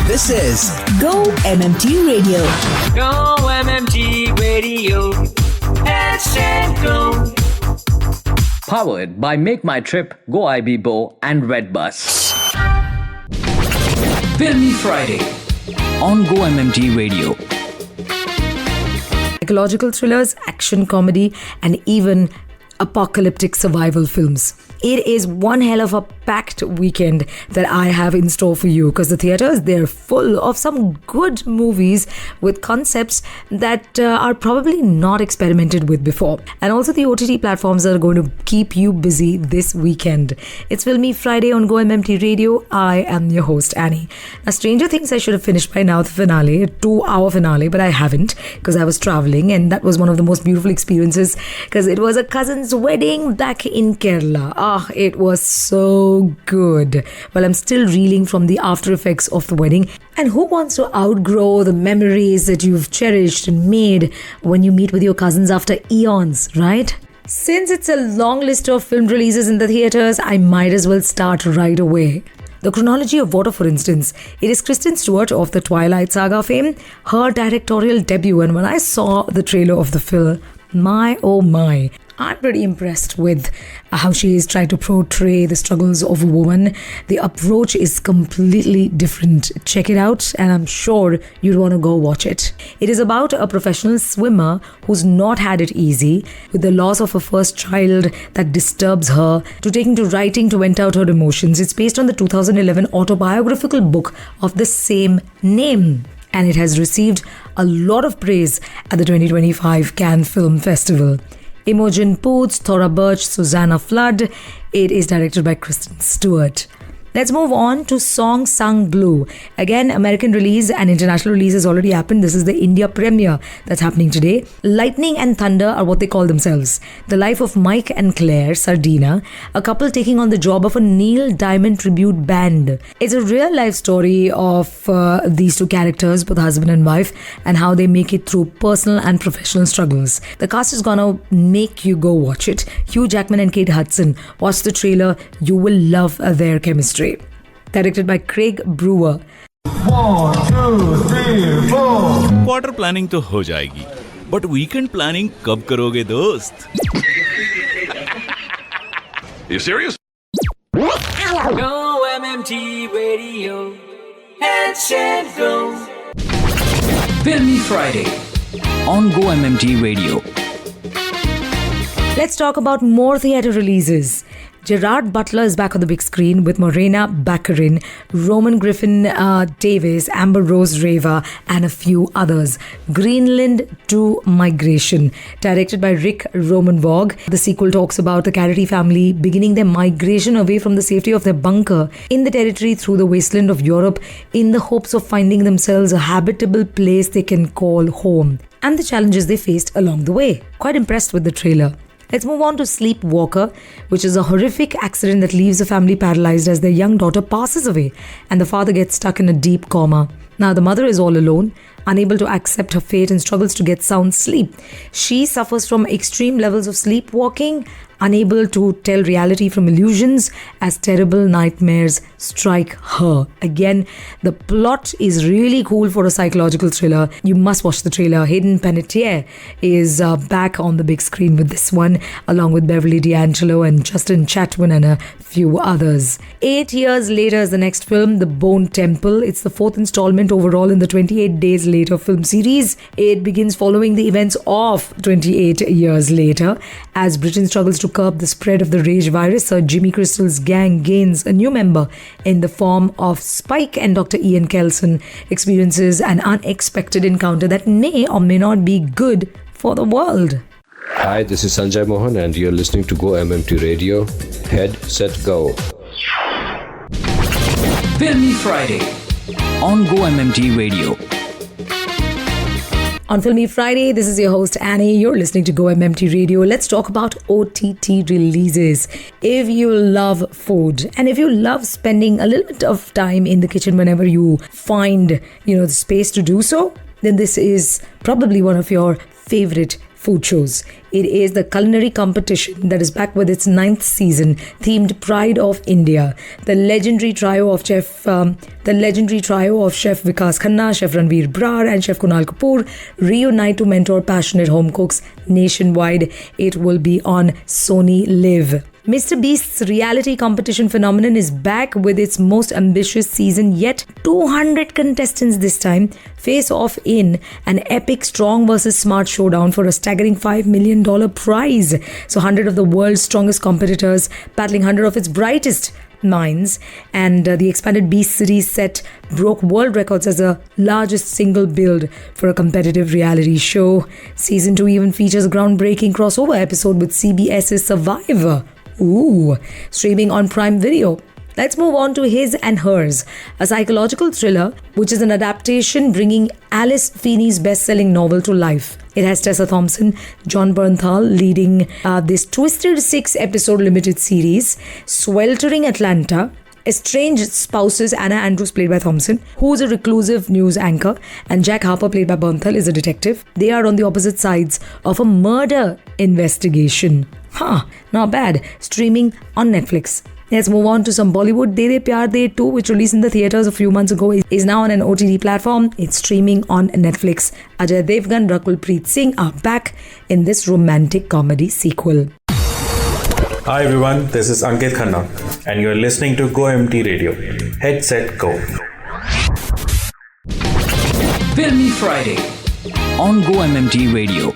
This is Go-MMT Radio. Go-MMT Radio. Let's go. Powered by Make My Trip, Go IB and Redbus. Filmy Friday on Go-MMT Radio. Psychological thrillers, action comedy, and even apocalyptic survival films. It is one hell of a packed weekend that I have in store for you, because the theatres, they're full of some good movies with concepts that are probably not experimented with before. And also the OTT platforms are going to keep you busy this weekend. It's Filmy Friday on Go-MMT Radio. I am your host, Annie. Now, Stranger Things, I should have finished by now, the finale, a 2-hour finale, but I haven't because I was traveling, and that was one of the most beautiful experiences because it was a cousin's wedding back in Kerala. It was so good. Well, I'm still reeling from the after effects of the wedding. And who wants to outgrow the memories that you've cherished and made when you meet with your cousins after eons, right? Since it's a long list of film releases in the theatres, I might as well start right away. The chronology of water, for instance. It is Kristen Stewart of the Twilight Saga fame, her directorial debut. And when I saw the trailer of the film, my oh my, I'm pretty impressed with how she is trying to portray the struggles of a woman. The approach is completely different. Check it out, and I'm sure you'd want to go watch it. It is about a professional swimmer who's not had it easy, with the loss of her first child that disturbs her, to taking to writing to vent out her emotions. It's based on the 2011 autobiographical book of the same name, and it has received a lot of praise at the 2025 Cannes Film Festival. Imogen Poots, Thora Birch, Susanna Flood. It is directed by Kristen Stewart. Let's move on to Song Sang Blue. Again, American release and international release has already happened. This is the India premiere that's happening today. Lightning and thunder are what they call themselves. The life of Mike and Claire Sardina, a couple taking on the job of a Neil Diamond tribute band. It's a real life story of these two characters, both husband and wife, and how they make it through personal and professional struggles. The cast is gonna make you go watch it. Hugh Jackman and Kate Hudson. Watch the trailer. You will love their chemistry. Directed by Craig Brewer. 1, 2, 3, 4. Quarter planning तो हो जाएगी, but weekend planning कब करोगे दोस्त? You serious? Go-MMT Radio. Let's go. Filmy Friday on Go-MMT Radio. Let's talk about more theatre releases. Gerard Butler is back on the big screen with Morena Baccarin, Roman Griffin Davis, Amber Rose Reva, and a few others. Greenland to Migration, directed by Rick Romanvog. The sequel talks about the Carity family beginning their migration away from the safety of their bunker in the territory through the wasteland of Europe in the hopes of finding themselves a habitable place they can call home, and the challenges they faced along the way. Quite impressed with the trailer. Let's move on to Sleepwalker, which is a horrific accident that leaves a family paralyzed as their young daughter passes away and the father gets stuck in a deep coma. Now the mother is all alone, unable to accept her fate, and struggles to get sound sleep. She suffers from extreme levels of sleepwalking, unable to tell reality from illusions as terrible nightmares strike her. Again, the plot is really cool for a psychological thriller. You must watch the trailer. Hayden Panettiere is back on the big screen with this one, along with Beverly D'Angelo and Justin Chatwin and a few others. 8 years later is the next film, The Bone Temple. It's the 4th installment overall in the 28 Days Later film series. It begins following the events of 28 years later. As Britain struggles to curb the spread of the rage virus, Sir Jimmy Crystal's gang gains a new member in the form of Spike, and Dr. Ian Kelson experiences an unexpected encounter that may or may not be good for the world. Hi, this is Sanjay Mohan and you're listening to Go-MMT Radio. Head, set, go. Filmy Friday on Go-MMT Radio. On Filmy Friday, this is your host Annie. You're listening to Go-MMT Radio. Let's talk about OTT releases. If you love food and if you love spending a little bit of time in the kitchen whenever you find, the space to do so, then this is probably one of your favorite food shows. It is the culinary competition that is back with its 9th season, themed Pride of India. The legendary trio of Chef Vikas Khanna, Chef Ranveer Brar, and Chef Kunal Kapoor reunite to mentor passionate home cooks nationwide. It will be on Sony Live. Mr. Beast's reality competition phenomenon is back with its most ambitious season yet. 200 contestants this time face off in an epic strong versus smart showdown for a staggering $5 million prize. So 100 of the world's strongest competitors battling 100 of its brightest minds, and the expanded Beast series set broke world records as the largest single build for a competitive reality show. Season 2 even features a groundbreaking crossover episode with CBS's Survivor. Streaming on Prime Video. Let's move on to His and Hers, a psychological thriller which is an adaptation bringing Alice Feeney's best-selling novel to life. It has Tessa Thompson, John Bernthal leading this twisted 6-episode limited series, sweltering Atlanta, estranged spouses Anna Andrews played by Thompson, who is a reclusive news anchor, and Jack Harper played by Bernthal is a detective. They are on the opposite sides of a murder investigation. Not bad. Streaming on Netflix. Let's move on to some Bollywood. De De Pyar De 2, which released in the theatres a few months ago, is now on an OTT platform. It's streaming on Netflix. Ajay Devgan, Rakul Preet Singh are back in this romantic comedy sequel. Hi everyone, this is Ankit Khanna and you're listening to GO-MMT Radio. Head, set, go. Filmy Friday on GO-MMT Radio.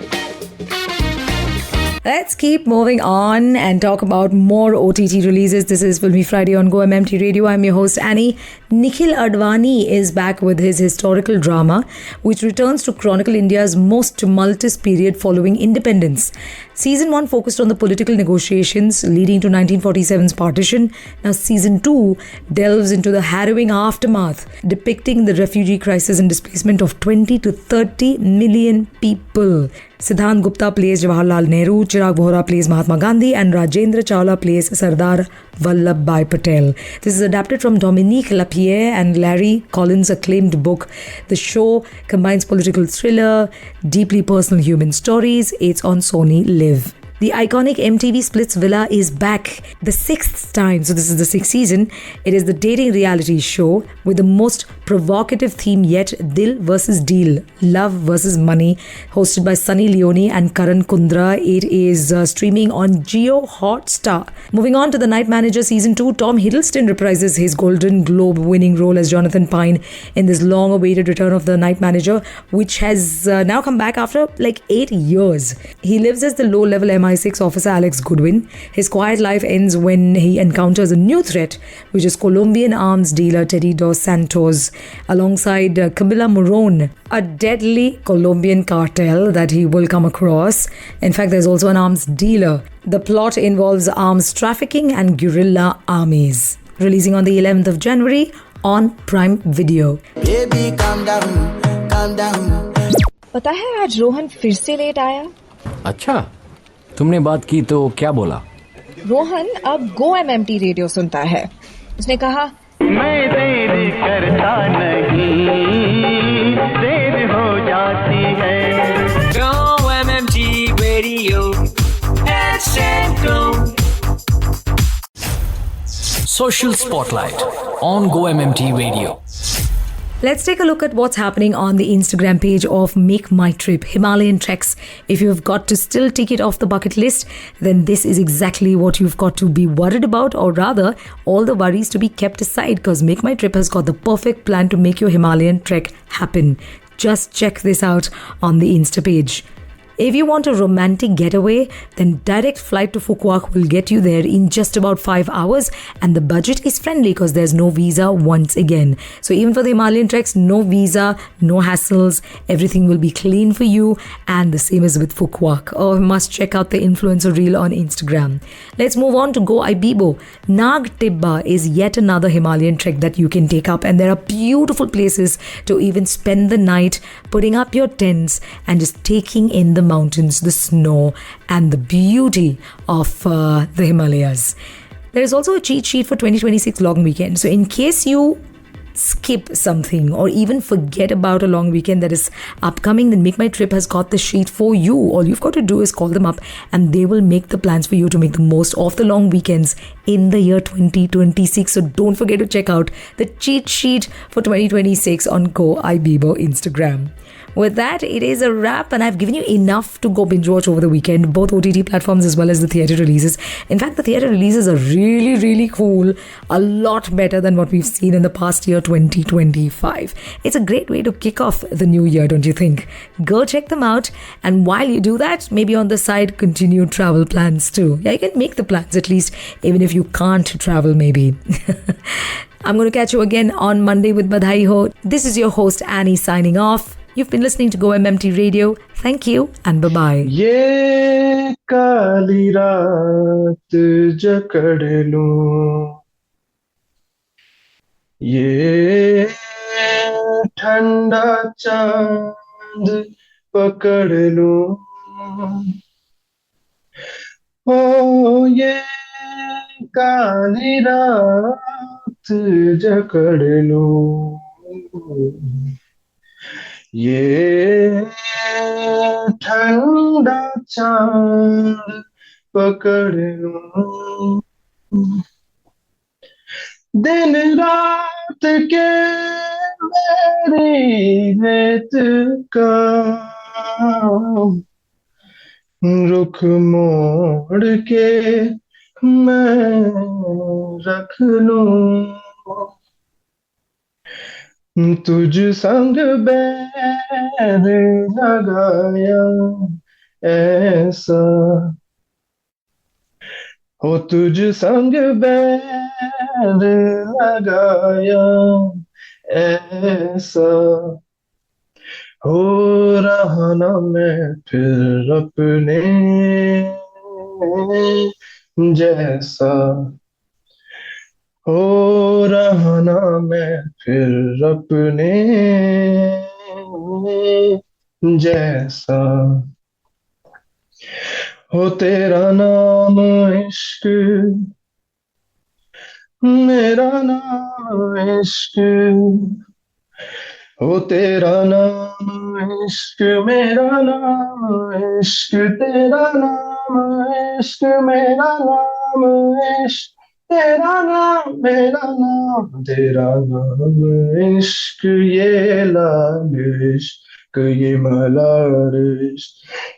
Let's keep moving on and talk about more OTT releases. This is Filmy Friday on GO-MMT Radio. I'm your host Annie. Nikhil Advani is back with his historical drama, which returns to chronicle India's most tumultuous period following independence. Season 1 focused on the political negotiations leading to 1947's partition. Now Season 2 delves into the harrowing aftermath, depicting the refugee crisis and displacement of 20 to 30 million people. Siddhant Gupta plays Jawaharlal Nehru, Chirag Vohra plays Mahatma Gandhi, and Rajendra Chawla plays Sardar Vallabhbhai Patel. This is adapted from Dominique Lapierre and Larry Collins' acclaimed book. The show combines political thriller, deeply personal human stories. It's on Sony Live. The iconic MTV Splits Villa is back the 6th time. So this is the 6th season. It is the dating reality show with the most provocative theme yet, Dil versus Deal, Love versus Money, hosted by Sunny Leone and Karan Kundra. It is streaming on Geo Hotstar. Moving on to The Night Manager Season 2, Tom Hiddleston reprises his Golden Globe winning role as Jonathan Pine in this long-awaited return of The Night Manager, which has now come back after like 8 years. He lives as the low-level MI6 officer Alex Goodwin. His quiet life ends when he encounters a new threat, which is Colombian arms dealer Teddy Dos Santos, alongside Camila Morone, a deadly Colombian cartel that he will come across. In fact, there's also an arms dealer. The plot involves arms trafficking and guerrilla armies. Releasing on the 11th of January on Prime Video. Baby, calm down, calm down. पता है आज रोहन फिर से late आया। अच्छा, तुमने बात की तो क्या बोला? रोहन अब GO-MMT रेडियो सुनता है। उसने कहा मैं देर करता नहीं, देर हो जाती है। GO-MMT Radio, and go. Social Spotlight on GO-MMT Radio. Let's take a look at what's happening on the Instagram page of Make My Trip, Himalayan Treks. If you've got to still tick it off the bucket list, then this is exactly what you've got to be worried about, or rather, all the worries to be kept aside, because Make My Trip has got the perfect plan to make your Himalayan trek happen. Just check this out on the Insta page. If you want a romantic getaway, then direct flight to Fukuoka will get you there in just about 5 hours, and the budget is friendly because there's no visa once again. So even for the Himalayan treks, no visa, no hassles, everything will be clean for you, and the same is with Fukuoka. Oh, must check out the influencer reel on Instagram. Let's move on to Go Ibibo. Nag Tibba is yet another Himalayan trek that you can take up, and there are beautiful places to even spend the night, putting up your tents and just taking in the mountains, the snow, and the beauty of the Himalayas. There is also a cheat sheet for 2026 long weekend. So in case you skip something or even forget about a long weekend that is upcoming, then Make My Trip has got the sheet for you. All you've got to do is call them up and they will make the plans for you to make the most of the long weekends in the year 2026. So don't forget to check out the cheat sheet for 2026 on GO-IBIBO Instagram. With that, it is a wrap, and I've given you enough to go binge watch over the weekend, both OTT platforms as well as the theatre releases. In fact, the theatre releases are really, really cool, a lot better than what we've seen in the past year, 2025. It's a great way to kick off the new year, don't you think? Go check them out, and while you do that, maybe on the side, continue travel plans too. Yeah, you can make the plans at least, even if you can't travel, maybe. I'm going to catch you again on Monday with Badhai Ho. This is your host, Annie, signing off. You've been listening to GO-MMT Radio. Thank you and bye-bye. ये काली रात जकड़ लूं, ये ठंडा चांद पकड़ लूं, ओ ये काली रात जकड़ लूं, ये ठंडा चांद पकड़ लूं, दिन रात के मेरी रेत का रुख मोड़ के मैं रख लूं, तुझ संग बैर लगाया ऐसा, हो तुझ संग बैर लगाया ऐसा, हो रहा ना मैं फिर अपने जैसा, हो रहा ना मैं फिर अपने जैसा, हो तेरा नाम इश्क, मेरा नाम इश्क, हो तेरा नाम इश्क, मेरा नाम इश्क, तेरा नाम इश्क, मेरा नाम इश्क, तेरा नाम मेरा नाम, तेरा नाम इश्क, ये लाल इश्क, ये मलार इश्क,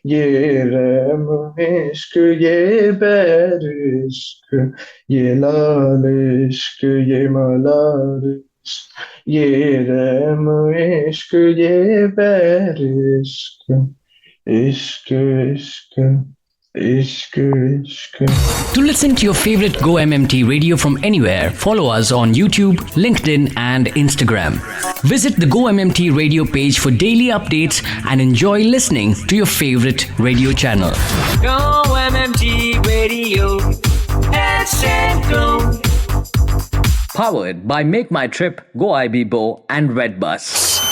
ये रैम इश्क, ये बैर इश्क, ये लाल इश्क, ये मलार इश्क, ये रैम इश्क, ये बैर इश्क, इश्क इश्क इश्क इश्क. To listen to your favorite GO-MMT radio from anywhere, follow us on YouTube, LinkedIn and Instagram. Visit the GO-MMT radio page for daily updates and enjoy listening to your favorite radio channel. GO-MMT Radio. Go. Powered by Make My Trip, GO-IBIBO and Redbus.